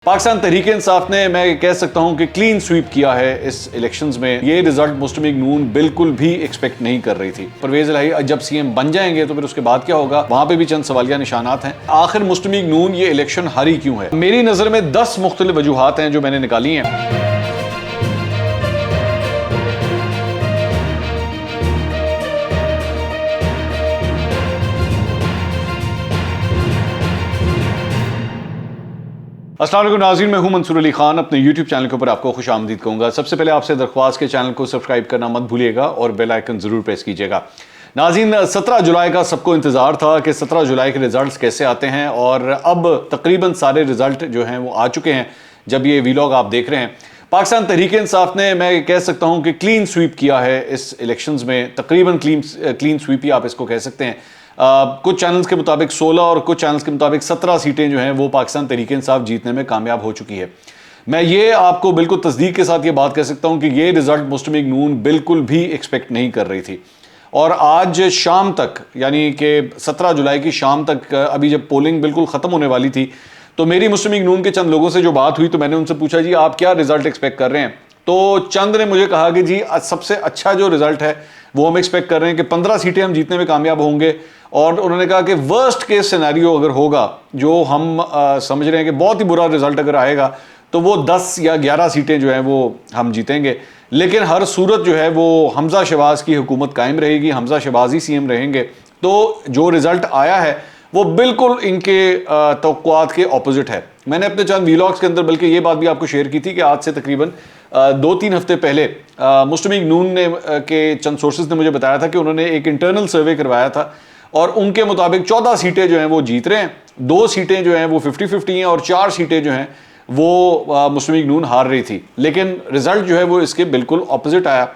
पाकिस्तान तहरीक-ए-इंसाफ ने मैं कह सकता हूं कि क्लीन स्वीप किया है इस इलेक्शंस में। ये रिजल्ट मुस्लिम लीग नून बिल्कुल भी एक्सपेक्ट नहीं कर रही थी। परवेज इलाही जब सीएम बन जाएंगे तो फिर उसके बाद क्या होगा, वहां पे भी चंद सवालिया निशानात हैं। आखिर मुस्लिम लीग नून ये इलेक्शन हारी क्यों है? मेरी नजर में 10 मुख्तलिफ वजूहात हैं जो मैंने निकाली हैं। अस्सलाम वालेकुम नाज़रीन, मैं हूं मंसूर अली खान। अपने यूट्यूब चैनल के ऊपर आपको खुश आमदीद कहूँगा। सबसे पहले आपसे दरख्वास्त के चैनल को सब्सक्राइब करना मत भूलिएगा और बेल आइकन ज़रूर प्रेस कीजिएगा। नाज़रीन, 17 जुलाई का सबको इंतज़ार था कि 17 जुलाई के रिज़ल्ट कैसे आते हैं, और अब तकरीबन सारे रिज़ल्ट जो हैं वो आ चुके हैं जब ये वीलॉग आप देख रहे हैं। पाकिस्तान तहरीक-ए-इंसाफ ने मैं कह सकता हूँ कि क्लीन स्वीप किया है इस इलेक्शंस में। तकरीबन क्लीन स्वीप ही आप इसको कह सकते हैं। कुछ चैनल्स के मुताबिक 16 और कुछ चैनल्स के मुताबिक 17 सीटें जो हैं वो पाकिस्तान तहरीक-ए-इंसाफ जीतने में कामयाब हो चुकी है। मैं ये आपको बिल्कुल तस्दीक के साथ ये बात कह सकता हूं कि ये रिजल्ट मुस्लिम लीग नून बिल्कुल भी एक्सपेक्ट नहीं कर रही थी। और आज शाम तक, यानी कि 17 जुलाई की शाम तक, अभी जब पोलिंग बिल्कुल ख़त्म होने वाली थी तो मेरी मुस्लिम लीग नून के चंद लोगों से जो बात हुई तो मैंने उनसे पूछा, जी आप क्या रिजल्ट एक्सपेक्ट कर रहे हैं? तो चंद ने मुझे कहा कि जी सबसे अच्छा जो रिजल्ट है वो हम एक्सपेक्ट कर रहे हैं कि 15 सीटें हम जीतने में कामयाब होंगे। और उन्होंने कहा कि वर्स्ट केस सिनेरियो अगर होगा, जो हम समझ रहे हैं कि बहुत ही बुरा रिजल्ट अगर आएगा, तो वो 10 या 11 सीटें जो हैं वो हम जीतेंगे। लेकिन हर सूरत जो है वो हमजा शहबाज की हुकूमत कायम रहेगी, हमजा शहबाज ही सीएम रहेंगे। तो जो रिजल्ट आया है वो बिल्कुल इनके तवक्कुआत के ऑपोजिट है। मैंने अपने चंद वीलॉग्स के अंदर बल्कि ये बात भी आपको शेयर की थी कि आज से तकरीबन 2-3 हफ्ते पहले मुस्लिम लीग नून ने के चंद सोर्सेज ने मुझे बताया था कि उन्होंने एक इंटरनल सर्वे करवाया था और उनके मुताबिक 14 सीटें जो हैं वो जीत रहे हैं, 2 सीटें जो हैं वो 50-50 हैं और 4 सीटें जो हैं वो मुस्लिम लीग नून हार रही थी। लेकिन रिजल्ट जो है वो इसके बिल्कुल ऑपोजिट आया।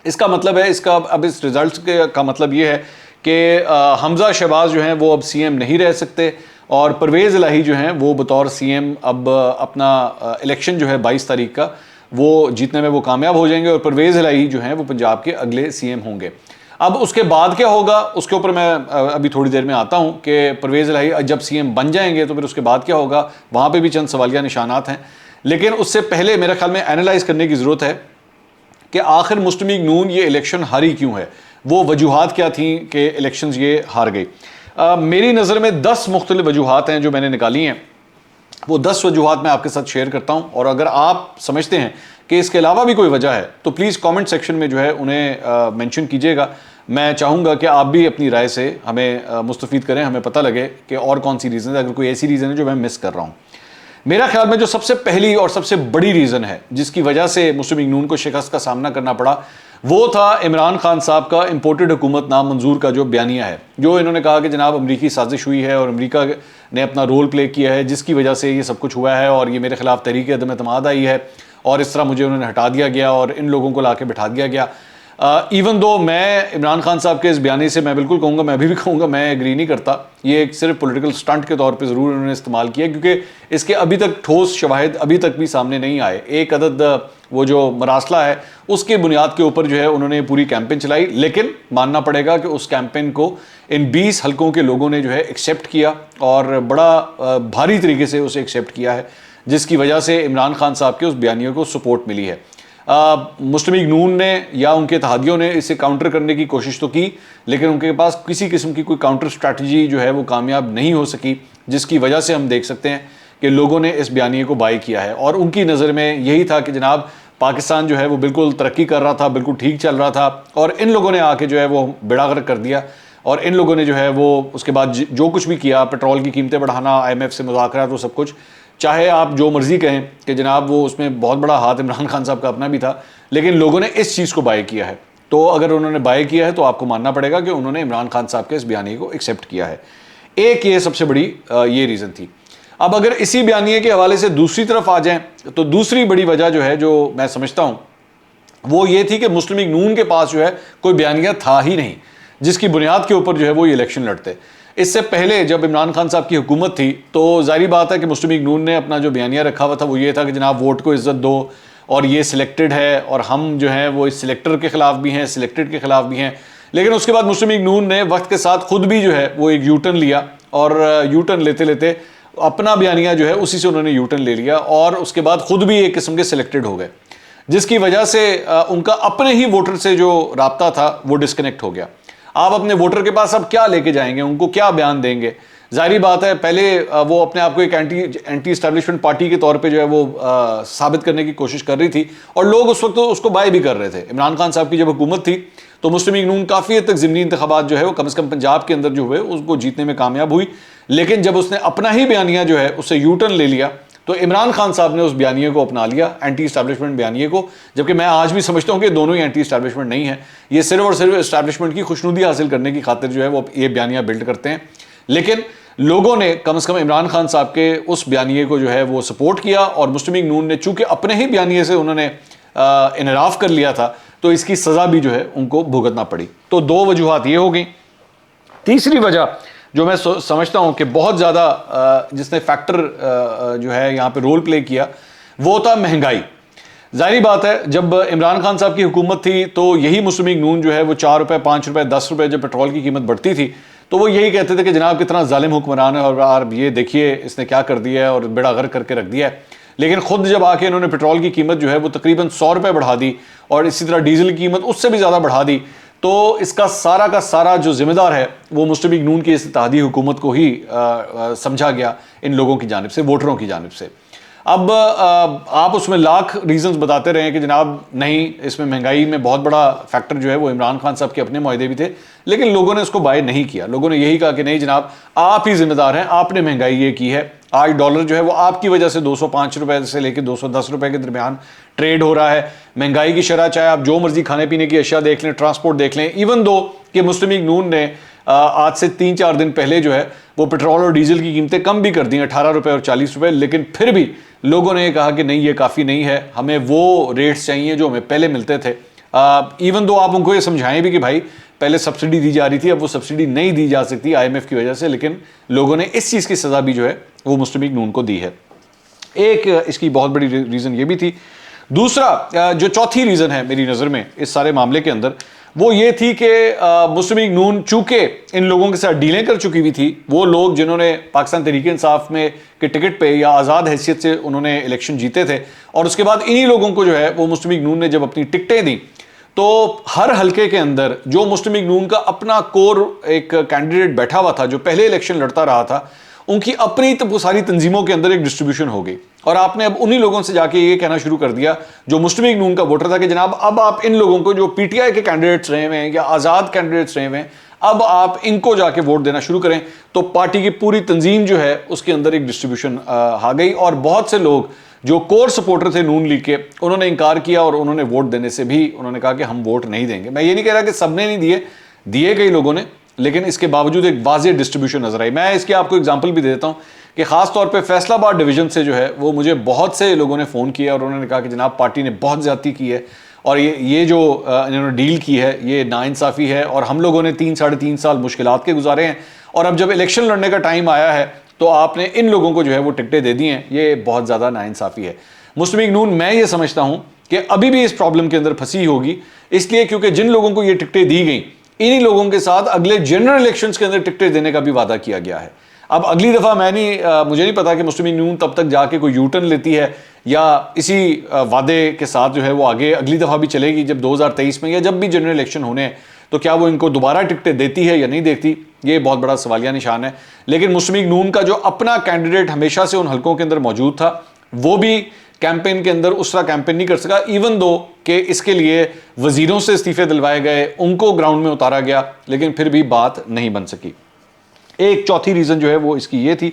इसका मतलब है, इसका अब इस रिजल्ट का मतलब ये है कि हमजा शहबाज जो हैं वो अब सीएम नहीं रह सकते और परवेज़ इलाही जो हैं वो बतौर सीएम अब अपना इलेक्शन जो है 22 तारीख का वो जीतने में वो कामयाब हो जाएंगे और परवेज़ इलाही जो हैं वो पंजाब के अगले सीएम होंगे। अब उसके बाद क्या होगा उसके ऊपर मैं अभी थोड़ी देर में आता हूं कि परवेज़ इलाही जब सीएम बन जाएंगे तो फिर उसके बाद क्या होगा, वहां पे भी चंद सवालिया निशानात हैं। लेकिन उससे पहले मेरे ख्याल में एनालाइज करने की ज़रूरत है कि आखिर मुस्लिम लीग नून ये इलेक्शन हारी क्यों है, वो वजूहात क्या थी कि इलेक्शन ये हार गई। मेरी नज़र में 10 मुख्तलिफ वजूहात हैं जो मैंने निकाली हैं। वो 10 वजूहात मैं आपके साथ शेयर करता हूं और अगर आप समझते हैं कि इसके अलावा भी कोई वजह है तो प्लीज़ कमेंट सेक्शन में जो है उन्हें मेंशन कीजिएगा। मैं चाहूँगा कि आप भी अपनी राय से हमें मुस्तफ़ीद करें, हमें पता लगे कि और कौन सी रीज़न है, अगर कोई ऐसी रीज़न है जो मैं मिस कर रहा हूँ। मेरा ख्याल में जो सबसे पहली और सबसे बड़ी रीज़न है जिसकी वजह से मुस्लिम लीग नून को शिकस्त का सामना करना पड़ा, वो था इमरान खान साहब का इम्पोर्टेड हुकूमत नामंजूर का जो बयानिया है, जो इन्होंने कहा कि जनाब अमरीकी साजिश हुई है और अमरीका ने अपना रोल प्ले किया है जिसकी वजह से ये सब कुछ हुआ है और ये मेरे खिलाफ तहरीक अदम एतमाद आई है और इस तरह मुझे उन्होंने हटा दिया गया और इन लोगों को ला के बिठा दिया गया। इवन दो मैं इमरान खान साहब के इस बयानी से मैं बिल्कुल कहूँगा, मैं अभी भी कहूँगा, मैं एग्री नहीं करता। ये एक सिर्फ पॉलिटिकल स्टंट के तौर पे ज़रूर उन्होंने इस्तेमाल किया क्योंकि इसके अभी तक ठोस शवाहिद अभी तक भी सामने नहीं आए। एक अदद वो जो मरासला है उसके बुनियाद के ऊपर जो है उन्होंने पूरी कैंपेन चलाई, लेकिन मानना पड़ेगा कि उस कैंपेन को इन 20 हलकों के लोगों ने जो है एक्सेप्ट किया और बड़ा भारी तरीके से उसे एक्सेप्ट किया है, जिसकी वजह से इमरान खान साहब के उस बयानियों को सपोर्ट मिली है। मुस्लिम लीग नून ने या उनके इत्तेहादियों ने इसे काउंटर करने की कोशिश तो की, लेकिन उनके पास किसी किस्म की कोई काउंटर स्ट्रैटेजी जो है वो कामयाब नहीं हो सकी, जिसकी वजह से हम देख सकते हैं कि लोगों ने इस बयानिए को बाय किया है। और उनकी नज़र में यही था कि जनाब पाकिस्तान जो है वो बिल्कुल तरक्की कर रहा था, बिल्कुल ठीक चल रहा था और इन लोगों ने आके जो है वो बेड़ा गर्क कर दिया और इन लोगों ने जो है वो उसके बाद जो कुछ भी किया, पेट्रोल की कीमतें बढ़ाना, IMF से मुज़ाकरात, वो सब कुछ, चाहे आप जो मर्जी कहें कि जनाब वो उसमें बहुत बड़ा हाथ इमरान खान साहब का अपना भी था, लेकिन लोगों ने इस चीज़ को बाय किया है। तो अगर उन्होंने बाय किया है तो आपको मानना पड़ेगा कि उन्होंने इमरान खान साहब के इस बयानी को एक्सेप्ट किया है। एक ये सबसे बड़ी ये रीज़न थी। अब अगर इसी बयानिए के हवाले से दूसरी तरफ आ जाएं तो दूसरी बड़ी वजह जो है, जो मैं समझता हूँ, वो ये थी कि मुस्लिम लीग नून के पास जो है कोई बयानिया था ही नहीं जिसकी बुनियाद के ऊपर जो है वो ये इलेक्शन लड़ते। इससे पहले जब इमरान खान साहब की हुकूमत थी तो जाहिर बात है कि मुस्लिम लीग नून ने अपना जो बयानिया रखा हुआ था वो ये था कि जनाब वोट को इज्जत दो और ये सिलेक्टेड है और हम जो हैं वो इस सिलेक्टर के ख़िलाफ़ भी हैं, सिलेक्टेड के ख़िलाफ़ भी हैं। लेकिन उसके बाद मुस्लिम लीग नून ने वक्त के साथ खुद भी जो है वो एक यूटर्न लिया और यूटर्न लेते लेते अपना बयानिया जो है उसी से उन्होंने यूटर्न ले लिया और उसके बाद खुद भी एक किस्म के सिलेक्टेड हो गए, जिसकी वजह से उनका अपने ही वोटर से जो राब्ता था वो डिस्कनेक्ट हो गया। आप अपने वोटर के पास अब क्या लेके जाएंगे, उनको क्या बयान देंगे? जाहिर बात है पहले वो अपने आप को एक एंटी एस्टैब्लिशमेंट पार्टी के तौर पे जो है वो साबित करने की कोशिश कर रही थी और लोग उस वक्त तो उसको बाय भी कर रहे थे। इमरान खान साहब की जब हुकूमत थी तो मुस्लिम लीग नून काफ़ी हद तक ज़िमनी इंतखाबात जो है वो कम से कम पंजाब के अंदर जो हुए उसको जीतने में कामयाब हुई, लेकिन जब उसने अपना ही बयानिया जो है उससे यूटर्न ले लिया तो इमरान खान साहब ने उस बयानिए को अपना लिया, एंटी इस्टेब्लिशमेंट बयानिए को। जबकि मैं आज भी समझता हूं कि दोनों ही एंटी इस्टेब्लिशमेंट नहीं है, ये सिर्फ और सिर्फ इस्टेब्लिशमेंट की खुशनुदी हासिल करने की खातिर जो है वो ये बयानिया बिल्ड करते हैं। लेकिन लोगों ने कम से कम इमरान खान साहब के उस बयानिए को जो है वो सपोर्ट किया और मुस्लिम लीग नून ने चूंकि अपने ही बयानिए से उन्होंने इनराफ कर लिया था तो इसकी सज़ा भी जो है उनको भुगतना पड़ी। तो दो वजूहात ये हो गई। तीसरी वजह जो मैं समझता हूं कि बहुत ज़्यादा जिसने फैक्टर जो है यहाँ पे रोल प्ले किया वो था महंगाई। जाहिर बात है जब इमरान खान साहब की हुकूमत थी तो यही मुस्लिम लीग नून जो है वो 4 रुपए 5 रुपए 10 रुपए जब पेट्रोल की कीमत बढ़ती थी तो वो यही कहते थे कि जनाब कितना जालिम हुक्मरान है और ये देखिए इसने क्या कर दिया है और बेड़ा गर्क करके रख दिया है। लेकिन खुद जब आके इन्होंने पेट्रोल की कीमत जो है वो तकरीबन 100 रुपए बढ़ा दी और इसी तरह डीजल की कीमत उससे भी ज़्यादा बढ़ा दी, तो इसका सारा का सारा जो जिम्मेदार है वो मुस्लिम लीग नून की इस इत्तेहादी हुकूमत को ही समझा गया इन लोगों की जानिब से, वोटरों की जानिब से। अब आप उसमें लाख रीजंस बताते रहे कि जनाब नहीं, इसमें महंगाई में बहुत बड़ा फैक्टर जो है वो इमरान खान साहब के अपने मुआहदे भी थे, लेकिन लोगों ने उसको बाय नहीं किया। लोगों ने यही कहा कि नहीं जनाब आप ही जिम्मेदार हैं, आपने महंगाई ये की है। आज डॉलर जो है वो आपकी वजह से 205 रुपए से लेकर 210 रुपए के दरमियान ट्रेड हो रहा है। महंगाई की शरह चाहे आप जो मर्जी खाने पीने की अशिया देख लें, ट्रांसपोर्ट देख लें, इवन दो कि मुस्लिम लीग नून ने आज से 3-4 दिन पहले जो है वो पेट्रोल और डीजल की कीमतें कम भी कर दी 18 रुपए और 40 रुपए, लेकिन फिर भी लोगों ने कहा कि नहीं ये काफ़ी नहीं है, हमें वो रेट्स चाहिए जो हमें पहले मिलते थे। इवन दो आप उनको ये समझाएं भी कि भाई पहले सब्सिडी दी जा रही थी, अब वो सब्सिडी नहीं दी जा सकती IMF की वजह से, लेकिन लोगों ने इस चीज़ की सज़ा भी जो है वो मुस्लिम लीग नून को दी है। एक इसकी बहुत बड़ी रीज़न ये भी थी। दूसरा जो चौथी रीज़न है मेरी नज़र में इस सारे मामले के अंदर वो ये थी कि मुस्लिम लीग नून चूंकि इन लोगों के साथ डीलें कर चुकी हुई थी, वो लोग जिन्होंने पाकिस्तान तहरीक इंसाफ में के टिकट पे या आज़ाद हैसियत से उन्होंने इलेक्शन जीते थे और उसके बाद इन्हीं लोगों को जो है वो मुस्लिम लीग नून ने जब अपनी टिकटें दी तो हर हलके के अंदर जो मुस्लिम लीग नून का अपना कोर एक कैंडिडेट बैठा हुआ था जो पहले इलेक्शन लड़ता रहा था, उनकी अपनी तो सारी तंजीमों के अंदर एक डिस्ट्रीब्यूशन हो गई और आपने अब उन्हीं लोगों से जाके ये कहना शुरू कर दिया जो मुस्लिम लीग नून का वोटर था कि जनाब अब आप इन लोगों को जो PTI के कैंडिडेट्स रहे हुए हैं या आज़ाद कैंडिडेट्स रहे हुए हैं, अब आप इनको जाके वोट देना शुरू करें। तो पार्टी की पूरी तंजीम जो है उसके अंदर एक डिस्ट्रीब्यूशन आ गई और बहुत से लोग जो कोर सपोर्टर थे नून लीग के उन्होंने इनकार किया और उन्होंने वोट देने से भी उन्होंने कहा कि हम वोट नहीं देंगे। मैं ये नहीं कह रहा कि सबने नहीं दिए कई लोगों ने, लेकिन इसके बावजूद एक वाज़ेह डिस्ट्रीब्यूशन नजर आई। मैं इसकी आपको एग्जांपल भी दे देता हूं कि खास तौर पे फैसलाबाद डिवीजन से जो है वो मुझे बहुत से लोगों ने फ़ोन किया और उन्होंने कहा कि जनाब पार्टी ने बहुत ज़्यादती की है और ये जो इन्होंने डील की है ये नाइंसाफ़ी है और हम लोगों ने 3-3.5 साल मुश्किलात के गुजारे हैं और अब जब इलेक्शन लड़ने का टाइम आया है तो आपने इन लोगों को जो है वो टिकटें दे दी हैं, ये बहुत ज़्यादा नाइंसाफ़ी है। मुस्लिम लीग नून मैं ये समझता हूँ कि अभी भी इस प्रॉब्लम के अंदर फंसी होगी, इसलिए क्योंकि जिन लोगों को ये टिकटें दी गई इन्हीं लोगों के साथ अगले जनरल इलेक्शंस के अंदर टिकटें देने का भी वादा किया गया है। अब अगली दफ़ा मुझे नहीं पता कि मुस्लिम लीग नून तब तक जाके कोई यूटर्न लेती है या इसी वादे के साथ जो है वो आगे अगली दफ़ा भी चलेगी जब 2023 में या जब भी जनरल इलेक्शन होने हैं, तो क्या वो इनको दोबारा टिकटें देती है या नहीं देती, ये बहुत बड़ा सवालिया निशान है। लेकिन मुस्लिम लीग नून का जो अपना कैंडिडेट हमेशा से उन हलकों के अंदर मौजूद था वो भी कैंपेन के अंदर उस तरह कैंपेन नहीं कर सका, इवन दो कि इसके लिए वजीरों से इस्तीफे दिलवाए गए, उनको ग्राउंड में उतारा गया, लेकिन फिर भी बात नहीं बन सकी। एक चौथी रीज़न जो है वो इसकी ये थी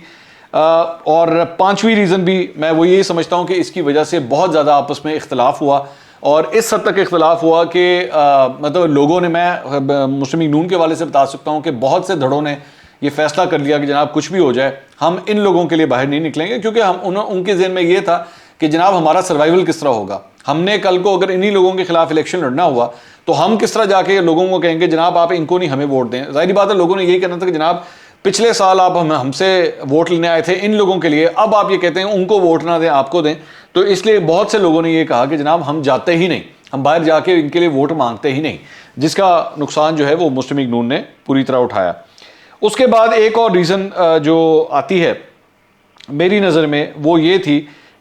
और पांचवी रीज़न भी मैं वो यही समझता हूँ कि इसकी वजह से बहुत ज़्यादा आपस में इख्तलाफ हुआ और इस हद तक इख्तलाफ हुआ कि मतलब लोगों ने, मैं मुस्लिम लीग नून के वाले से बता सकता हूँ कि बहुत से धड़ों ने ये फैसला कर लिया कि जनाब कुछ भी हो जाए हम इन लोगों के लिए बाहर नहीं निकलेंगे, क्योंकि उनके ज़हन में ये था कि जनाब हमारा सर्वाइवल किस तरह होगा। हमने कल को अगर इन्हीं लोगों के खिलाफ इलेक्शन लड़ना हुआ तो हम किस तरह जाके लोगों को कहेंगे जनाब आप इनको नहीं हमें वोट दें। जाहिर बात है लोगों ने यही कहना था कि जनाब पिछले साल आप हमसे वोट लेने आए थे इन लोगों के लिए, अब आप ये कहते हैं उनको वोट ना दें आपको दें। तो इसलिए बहुत से लोगों ने ये कहा कि जनाब हम जाते ही नहीं, हम बाहर जाके इनके लिए वोट मांगते ही नहीं, जिसका नुकसान जो है वो मुस्लिम लीग नून ने पूरी तरह उठाया। उसके बाद एक और रीज़न जो आती है मेरी नज़र में वो ये थी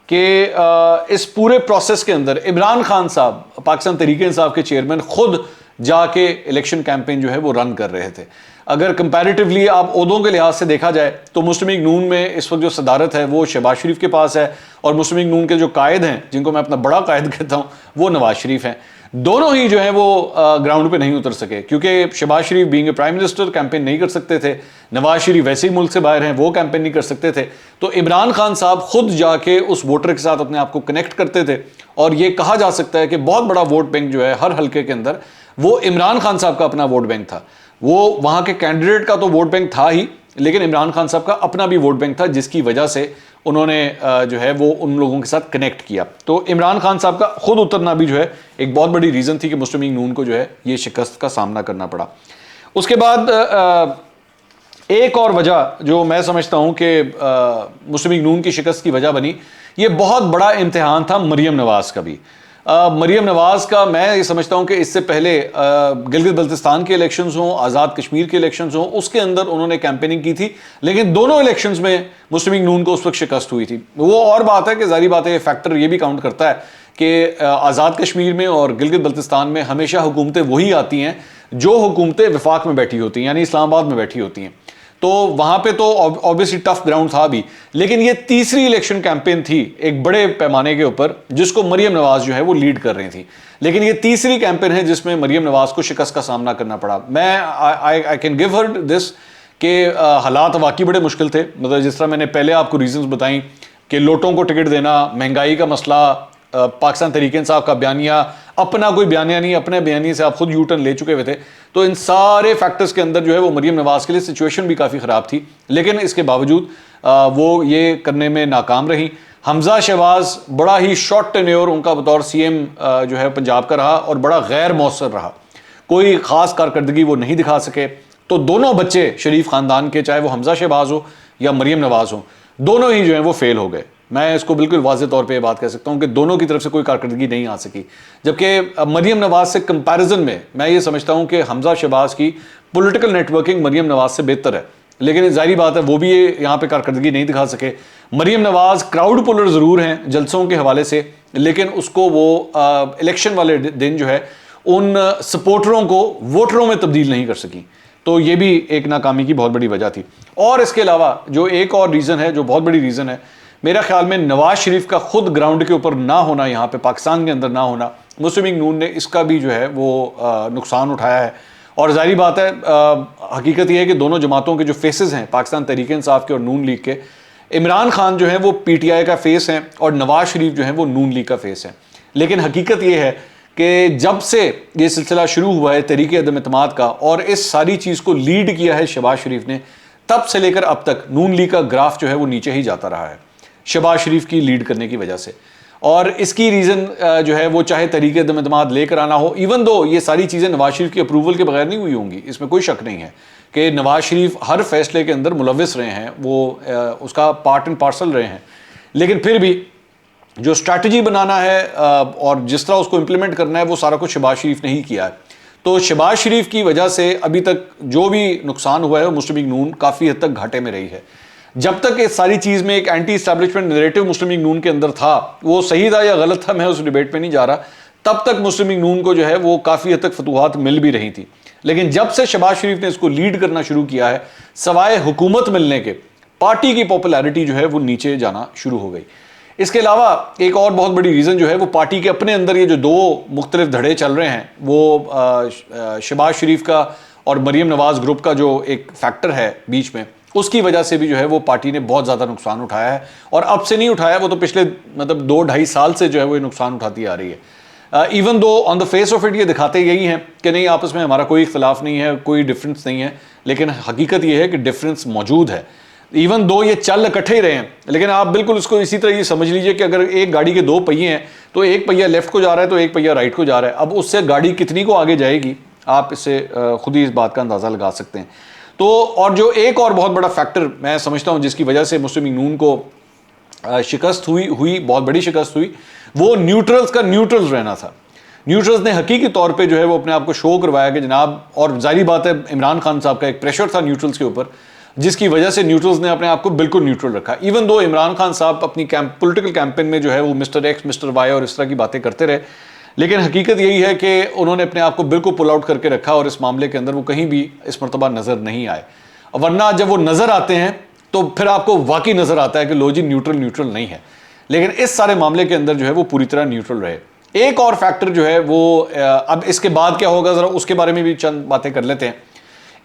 कि इस पूरे प्रोसेस के अंदर इमरान खान साहब, पाकिस्तान तहरीक इंसाफ के चेयरमैन, खुद जाके इलेक्शन कैंपेन जो है वो रन कर रहे थे। अगर कंपैरेटिवली आप ओहदों के लिहाज से देखा जाए तो मुस्लिम लीग नून में इस वक्त जो सदारत है वो शहबाज शरीफ के पास है, और मुस्लिम लीग नून के जो कायद हैं, जिनको मैं अपना बड़ा कायद कहता हूँ, वो नवाज शरीफ हैं। दोनों ही जो है वो ग्राउंड पे नहीं उतर सके, क्योंकि Shehbaz Sharif being a prime minister campaign नहीं कर सकते थे, नवाज शरीफ वैसे ही मुल्क से बाहर हैं, वो कैंपेन नहीं कर सकते थे। तो इमरान खान साहब खुद जाके उस वोटर के साथ अपने आप को कनेक्ट करते थे, और ये कहा जा सकता है कि बहुत बड़ा वोट बैंक जो है हर हल्के के अंदर वो इमरान खान साहब का अपना वोट बैंक था। वो वहां के कैंडिडेट का तो वोट बैंक था ही, लेकिन इमरान खान साहब का अपना भी वोट बैंक था, जिसकी वजह से उन्होंने जो है वो उन लोगों के साथ कनेक्ट किया। तो इमरान खान साहब का खुद उतरना भी जो है एक बहुत बड़ी रीज़न थी कि मुस्लिम लीग नून को जो है ये शिकस्त का सामना करना पड़ा। उसके बाद एक और वजह जो मैं समझता हूं कि मुस्लिम लीग नून की शिकस्त की वजह बनी, ये बहुत बड़ा इम्तिहान था मरियम नवाज का भी। मरियम नवाज का मैं ये समझता हूं कि इससे पहले गिलगित बल्तिस्तान के इलेक्शंस हों, आज़ाद कश्मीर के इलेक्शंस हों, उसके अंदर उन्होंने कैंपेनिंग की थी, लेकिन दोनों इलेक्शंस में मुस्लिम लीग नून को उस वक्त शिकस्त हुई थी। वो और बात है कि जारी बात है, ये फैक्टर ये भी काउंट करता है कि आज़ाद कश्मीर में और गिलगित बल्तिस्तान में हमेशा हुकूमतें वही आती हैं जो हुकूमतें वफाक में बैठी होती हैं, यानी इस्लामाबाद में बैठी होती हैं। तो वहां पे तो ऑब्वियसली टफ ग्राउंड था भी, लेकिन ये तीसरी इलेक्शन कैंपेन थी एक बड़े पैमाने के ऊपर जिसको मरियम नवाज जो है वो लीड कर रही थी। लेकिन ये तीसरी कैंपेन है जिसमें मरियम नवाज को शिकस्त का सामना करना पड़ा। मैं I can give her this कि हालात वाकई बड़े मुश्किल थे। मतलब जिस तरह मैंने पहले आपको रीजंस बताई कि लोटों को टिकट देना, महंगाई का मसला, पाकिस्तान तहरीक इंसाफ का बयानिया, अपना कोई बयानिया नहीं, अपने बयानिए से आप खुद यू टर्न ले चुके हुए थे। तो इन सारे फैक्टर्स के अंदर जो है वो मरियम नवाज के लिए सिचुएशन भी काफ़ी ख़राब थी, लेकिन इसके बावजूद वो ये करने में नाकाम रही। हमजा शहबाज बड़ा ही शॉर्ट टेन्योर उनका बतौर सीएम जो है पंजाब का रहा, और बड़ा गैर मौसर रहा, कोई ख़ास कारकर्दगी वो नहीं दिखा सके। तो दोनों बच्चे शरीफ ख़ानदान के, चाहे वो हमजा शहबाज हो या मरियम नवाज हो, दोनों ही जो है वो फेल हो गए। मैं इसको बिल्कुल वाज़ेह तौर पे ये बात कह सकता हूँ कि दोनों की तरफ से कोई कारकर्दगी नहीं आ सकी। जबकि मरियम नवाज से कंपैरिजन में मैं ये समझता हूँ कि हमजा शहबाज की पॉलिटिकल नेटवर्किंग मरियम नवाज से बेहतर है, लेकिन जाहिर बात है वो भी यहाँ पे कारकर्दगी नहीं दिखा सके। मरियम नवाज क्राउड पुलर ज़रूर हैं जलसों के हवाले से, लेकिन उसको वो इलेक्शन वाले दिन जो है उन सपोर्टरों को वोटरों में तब्दील नहीं कर सकी। तो ये भी एक नाकामी की बहुत बड़ी वजह थी। और इसके अलावा जो एक और रीज़न है, जो बहुत बड़ी रीज़न है, मेरा ख्याल में नवाज शरीफ का खुद ग्राउंड के ऊपर ना होना, यहाँ पे पाकिस्तान के अंदर ना होना, मुस्लिम लीग नून ने इसका भी जो है वो नुकसान उठाया है। और जाहिर बात है, हकीकत यह है कि दोनों जमातों के जो फेसेस हैं, पाकिस्तान तहरीक इंसाफ के और नून लीग के, इमरान खान जो है वो पीटीआई का फेस हैं और नवाज शरीफ जो है वो नून लीग का फेस हैं। लेकिन हकीकत यह है कि जब से ये सिलसिला शुरू हुआ है तहरीक अदम एतमाद का, और इस सारी चीज़ को लीड किया है शहबाज शरीफ ने, तब से लेकर अब तक नून लीग का ग्राफ जो है वो नीचे ही जाता रहा है शहबाज शरीफ की लीड करने की वजह से। और इसकी रीज़न जो है वो चाहे तहरीक अदम एतमाद लेकर आना हो, इवन दो ये सारी चीज़ें नवाज शरीफ की अप्रूवल के बगैर नहीं हुई होंगी, इसमें कोई शक नहीं है कि नवाज शरीफ हर फैसले के अंदर मुलविस रहे हैं, वो उसका पार्ट एंड पार्सल रहे हैं। लेकिन फिर भी जो स्ट्रैटेजी बनाना है और जिस तरह उसको इम्प्लीमेंट करना है, वो सारा कुछ शहबाज शरीफ ने ही किया है। तो शहबाज शरीफ की वजह से अभी तक जो भी नुकसान हुआ है मुस्लिम लीग नून काफ़ी हद तक घाटे में रही है। जब तक इस सारी चीज़ में एक एंटी एस्टैब्लिशमेंट नैरेटिव मुस्लिम लीग नून के अंदर था, वो सही था या गलत था मैं उस डिबेट पे नहीं जा रहा, तब तक मुस्लिम लीग नून को जो है वो काफ़ी हद तक फतूहात मिल भी रही थी। लेकिन जब से शहबाज शरीफ ने इसको लीड करना शुरू किया है, सवाए हुकूमत मिलने के, पार्टी की पॉपुलैरिटी जो है वो नीचे जाना शुरू हो गई। इसके अलावा एक और बहुत बड़ी रीज़न जो है वो पार्टी के अपने अंदर ये जो दो मुख्तलिफ धड़े चल रहे हैं, वो शहबाज शरीफ का और मरियम नवाज ग्रुप का जो एक फैक्टर है बीच में, उसकी वजह से भी जो है वो पार्टी ने बहुत ज़्यादा नुकसान उठाया है। और अब से नहीं उठाया, वो तो पिछले मतलब 2-2.5 साल से जो है वो ये नुकसान उठाती आ रही है। Even though on the face of it ये दिखाते यही हैं कि नहीं, आपस में हमारा कोई इख्तलाफ नहीं है, कोई डिफरेंस नहीं है, लेकिन हकीकत ये है कि डिफरेंस मौजूद है। इवन दो ये चल इकट्ठे ही रहे हैं, लेकिन आप बिल्कुल इसको इसी तरह ये समझ लीजिए कि अगर एक गाड़ी के 2 पहिए हैं तो एक पहिया लेफ्ट को जा रहा है तो एक पहिया राइट को जा रहा है। अब उससे गाड़ी कितनी को आगे जाएगी, आप इससे खुद ही इस बात का अंदाज़ा लगा सकते हैं। तो और जो एक और बहुत बड़ा फैक्टर मैं समझता हूँ जिसकी वजह से मुस्लिम लीग नून को शिकस्त हुई बहुत बड़ी शिकस्त हुई, वो न्यूट्रल्स का न्यूट्रल्स रहना था। न्यूट्रल्स ने हकीकी तौर पे जो है वो अपने आप को शो करवाया कि जनाब, और जाहिर बात है इमरान खान साहब का एक प्रेशर था न्यूट्रल्स के ऊपर, जिसकी वजह से न्यूट्रल्स ने अपने आप को बिल्कुल न्यूट्रल रखा। इवन दो इमरान खान साहब अपनी पॉलिटिकल कैंपेन में जो है वो मिस्टर एक्स, मिस्टर वाई और इस तरह की बातें करते रहे, लेकिन हकीकत यही है कि उन्होंने अपने आप को बिल्कुल पुल आउट करके रखा और इस मामले के अंदर वो कहीं भी इस मरतबा नजर नहीं आए। वरना जब वो नजर आते हैं तो फिर आपको वाकई नजर आता है कि लो जी न्यूट्रल नहीं है, लेकिन इस सारे मामले के अंदर जो है वो पूरी तरह न्यूट्रल रहे। एक और फैक्टर जो है वो अब इसके बाद क्या होगा जरा उसके बारे में भी चंद बातें कर लेते हैं।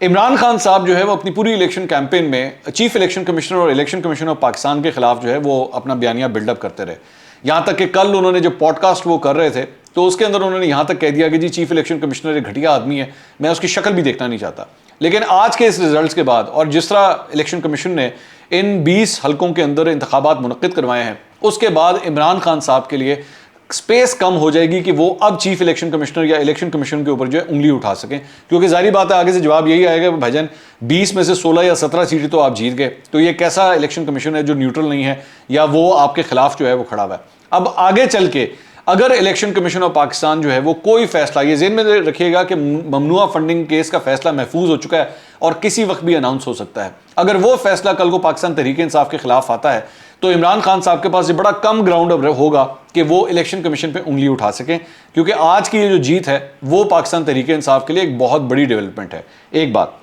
इमरान खान साहब जो है वो अपनी पूरी इलेक्शन कैंपेन में चीफ इलेक्शन कमिश्नर और इलेक्शन कमीशन ऑफ पाकिस्तान के खिलाफ जो है वो अपना बयानिया बिल्डअप करते रहे। यहां तक कि कल उन्होंने जो पॉडकास्ट वो कर रहे थे तो उसके अंदर उन्होंने यहां तक कह दिया कि जी चीफ इलेक्शन कमिश्नर एक घटिया आदमी है, मैं उसकी शक्ल भी देखना नहीं चाहता। लेकिन आज के इस रिजल्ट्स के बाद और जिस तरह इलेक्शन कमीशन ने इन 20 हलकों के अंदर इंतखाबात मुनक्किद करवाए हैं, उसके बाद इमरान खान साहब के लिए स्पेस कम हो जाएगी कि वो अब चीफ इलेक्शन कमिश्नर या इलेक्शन कमीशन के ऊपर जो है उंगली उठा सकें, क्योंकि जाहिर बात है आगे से जवाब यही आएगा कि भाईजान 20 में से 16 या 17 सीटें तो आप जीत गए, तो ये कैसा इलेक्शन कमीशन है जो न्यूट्रल नहीं है या वो आपके खिलाफ जो है वो खड़ा हुआ है। अब आगे चल के अगर इलेक्शन कमीशन ऑफ पाकिस्तान जो है वो कोई फैसला, ये ज़हन में रखिएगा कि ममनुआ फंडिंग केस का फैसला महफूज हो चुका है और किसी वक्त भी अनाउंस हो सकता है। अगर वो फैसला कल को पाकिस्तान तहरीक इंसाफ के खिलाफ आता है तो इमरान खान साहब के पास ये बड़ा कम ग्राउंड होगा कि वो इलेक्शन कमीशन पे उंगली उठा सकें, क्योंकि आज की ये जो जीत है वो पाकिस्तान तहरीक इंसाफ के लिए एक बहुत बड़ी डेवलपमेंट है। एक बात।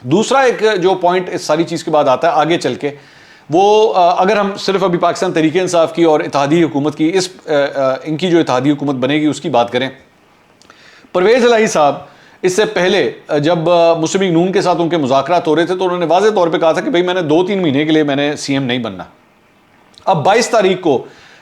दूसरा एक जो पॉइंट इस सारी चीज़ के बाद आता है आगे चल के, वो अगर हम सिर्फ अभी पाकिस्तान तहरीक इंसाफ की और इत्तेहादी हुकूमत की इनकी जो इत्तेहादी हुकूमत बनेगी उसकी बात करें, परवेज़ इलाही साहब इससे पहले जब मुस्लिम लीग नून के साथ उनके मुज़ाकरात हो रहे थे तो उन्होंने वाज़ेह तौर पे कहा था कि भाई मैंने 2-3 महीने के लिए मैंने सीएम नहीं बनना। अब 22 तारीख को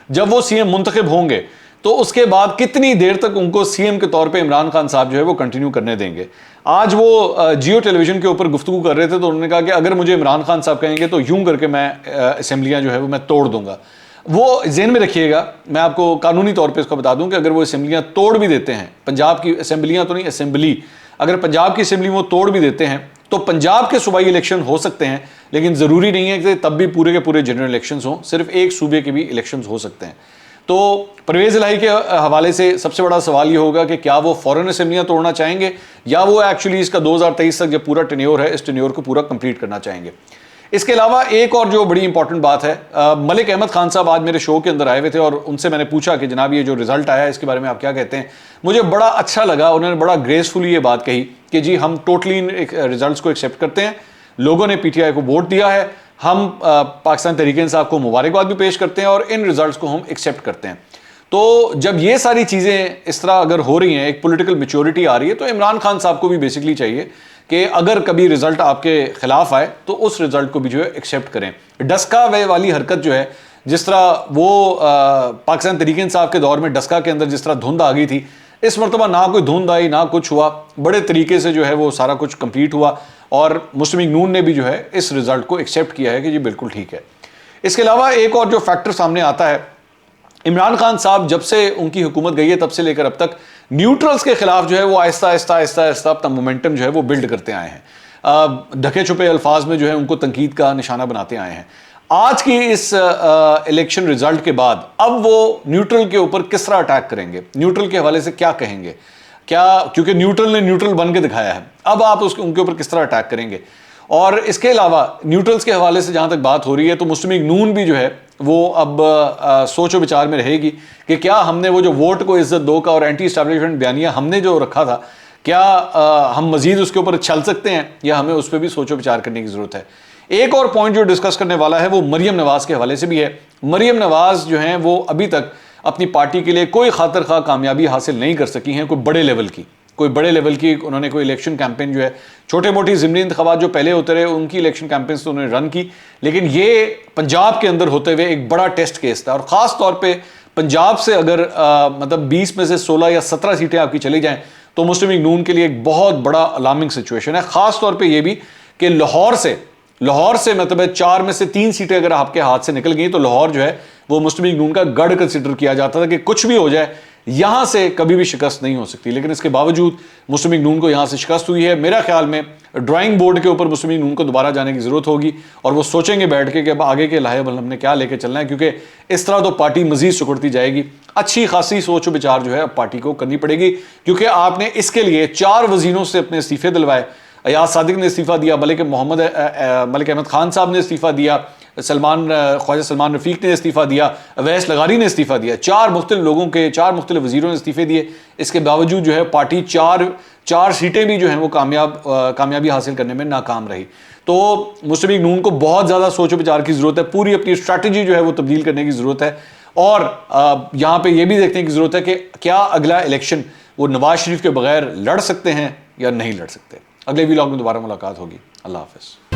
जब वो सीएम मुंतखब होंगे तो उसके बाद कितनी देर तक उनको सीएम के तौर पे इमरान खान साहब जो है वो कंटिन्यू करने देंगे। आज वो जियो टेलीविजन के ऊपर गुफ्तगू कर रहे थे तो उन्होंने कहा कि अगर मुझे इमरान खान साहब कहेंगे तो यूं करके मैं असेंबलियां जो है वो मैं तोड़ दूंगा। वो जेहन में रखिएगा, मैं आपको कानूनी तौर पे इसको बता दूं कि अगर वो असेंबलियां तोड़ भी देते हैं, पंजाब की असेंबलियां तो नहीं, असेंबली, अगर पंजाब की असेंबली वो तोड़ भी देते हैं तो पंजाब के सूबाई इलेक्शन हो सकते हैं, लेकिन ज़रूरी नहीं है कि तब भी पूरे के पूरे जनरल इलेक्शंस हों, सिर्फ एक सूबे के भी इलेक्शंस हो सकते हैं। तो परवेज़ इलाही के हवाले से सबसे बड़ा सवाल ये होगा कि क्या वो फॉरेन असेंबलियां तोड़ना चाहेंगे या वो एक्चुअली इसका 2023 तक जो पूरा टेन्योर है इस टेन्योर को पूरा कंप्लीट करना चाहेंगे। इसके अलावा एक और जो बड़ी इंपॉर्टेंट बात है, मलिक अहमद खान साहब आज मेरे शो के अंदर आए हुए थे और उनसे मैंने पूछा कि जनाब ये जो रिजल्ट आया है इसके बारे में आप क्या कहते हैं। मुझे बड़ा अच्छा लगा, उन्होंने बड़ा ग्रेसफुली ये बात कही कि जी हम टोटली इन रिजल्ट्स को एक्सेप्ट करते हैं, लोगों ने पीटीआई को वोट दिया है, हम पाकिस्तान तहरीक इंसाफ को मुबारकबाद भी पेश करते हैं और इन रिजल्ट्स को हम एक्सेप्ट करते हैं। तो जब ये सारी चीज़ें इस तरह अगर हो रही हैं, एक पॉलिटिकल मैच्योरिटी आ रही है, तो इमरान खान साहब को भी बेसिकली चाहिए कि अगर कभी रिजल्ट आपके खिलाफ आए तो उस रिजल्ट को भी जो है एक्सेप्ट करें। डस्का वे वाली हरकत जो है, जिस तरह वो पाकिस्तान तहरीक इंसाफ के दौर में डस्का के अंदर जिस तरह धुंध आ गई थी, इस मरतबा ना कोई धुंध आई ना कुछ हुआ, बड़े तरीके से जो है वो सारा कुछ कंप्लीट हुआ और मुस्लिम लीग नून ने भी जो है इस रिजल्ट को एक्सेप्ट किया है कि जी बिल्कुल ठीक है। इसके अलावा एक और जो फैक्टर सामने आता है, इमरान खान साहब जब से उनकी हुकूमत गई है तब से लेकर अब तक न्यूट्रल्स के खिलाफ जो है वो आहिस्ता आहिस्ता अपना मोमेंटम जो है वो बिल्ड करते आए हैं, ढके छुपे अल्फाज में जो है उनको तनकीद का निशाना बनाते आए हैं। आज की इस इलेक्शन रिजल्ट के बाद अब वो न्यूट्रल के ऊपर किस तरह अटैक करेंगे, न्यूट्रल के हवाले से क्या कहेंगे, क्या, क्योंकि न्यूट्रल ने न्यूट्रल बन के दिखाया है, अब आप उनके ऊपर किस तरह अटैक करेंगे। और इसके अलावा न्यूट्रल्स के हवाले से जहां तक बात हो रही है तो मुस्लिम लीग नून भी जो है वो अब सोचो विचार में रहेगी कि क्या हमने वो जो वोट को इज्जत दो का और एंटी एस्टैब्लिशमेंट बयानिया हमने जो रखा था, क्या हम मजीद उसके ऊपर चल सकते हैं या हमें उस पर भी सोचो विचार करने की जरूरत है। एक और पॉइंट जो डिस्कस करने वाला है वो मरियम नवाज के हवाले से भी है। मरियम नवाज जो है वो अभी तक अपनी पार्टी के लिए कोई खातिर खा कामयाबी हासिल नहीं कर सकी हैं, कोई बड़े लेवल की उन्होंने कोई इलेक्शन कैंपेन जो है, छोटे मोटी ज़िमनी इंतखाबात जो पहले होते रहे उनकी इलेक्शन कैंपेन तो उन्होंने रन की, लेकिन ये पंजाब के अंदर होते हुए एक बड़ा टेस्ट केस था। और ख़ास तौर पे पंजाब से अगर मतलब 20 में से 16 या 17 सीटें आपकी चली जाएं तो मुस्लिम लीग नून के लिए एक बहुत बड़ा अलार्मिंग सिचुएशन है। ख़ास तौर पर यह भी कि लाहौर से मतलब 4 में से 3 सीटें अगर आपके हाथ से निकल गई तो लाहौर जो है वो मुस्लिम लीग नून का गढ़ कंसिडर किया जाता था कि कुछ भी हो जाए यहां से कभी भी शिकस्त नहीं हो सकती, लेकिन इसके बावजूद मुस्लिम लीग नून को यहां से शिकस्त हुई है। मेरा ख्याल में ड्राइंग बोर्ड के ऊपर मुस्लिम लीग नून को दोबारा जाने की जरूरत होगी और वो सोचेंगे बैठ के कि अब आगे के लाहेबल हमने क्या लेके चलना है, क्योंकि इस तरह तो पार्टी मजीद सिकुड़ती जाएगी। अच्छी खासी सोच विचार जो है अब पार्टी को करनी पड़ेगी, क्योंकि आपने इसके लिए 4 वजीरों से अपने इस्तीफे दिलवाए, अयाज सादिक ने इस्तीफ़ा दिया, मलिक अहमद खान साहब ने इस्तीफ़ा दिया, ख्वाजा सलमान रफ़ीक ने इस्तीफ़ा दिया, अवैस लगारी ने इस्तीफ़ा दिया। 4 मुख्तलिफ लोगों के 4 मुख्तलिफ वज़ीरों ने इस्तीफ़े दिए। इसके बावजूद जो है पार्टी चार सीटें भी जो हैं वो कामयाबी हासिल करने में नाकाम रही। तो मुस्लिम लीग नून को बहुत ज़्यादा सोचो विचार की ज़रूरत है, पूरी अपनी स्ट्रैटेजी जो है वो तब्दील करने की ज़रूरत है। और यहाँ पे ये भी देखने की ज़रूरत है कि क्या अगला इलेक्शन वो नवाज शरीफ के बगैर लड़ सकते हैं या नहीं लड़ सकते। अगले व्लॉग में दोबारा मुलाकात होगी। अल्लाह हाफ़िज़।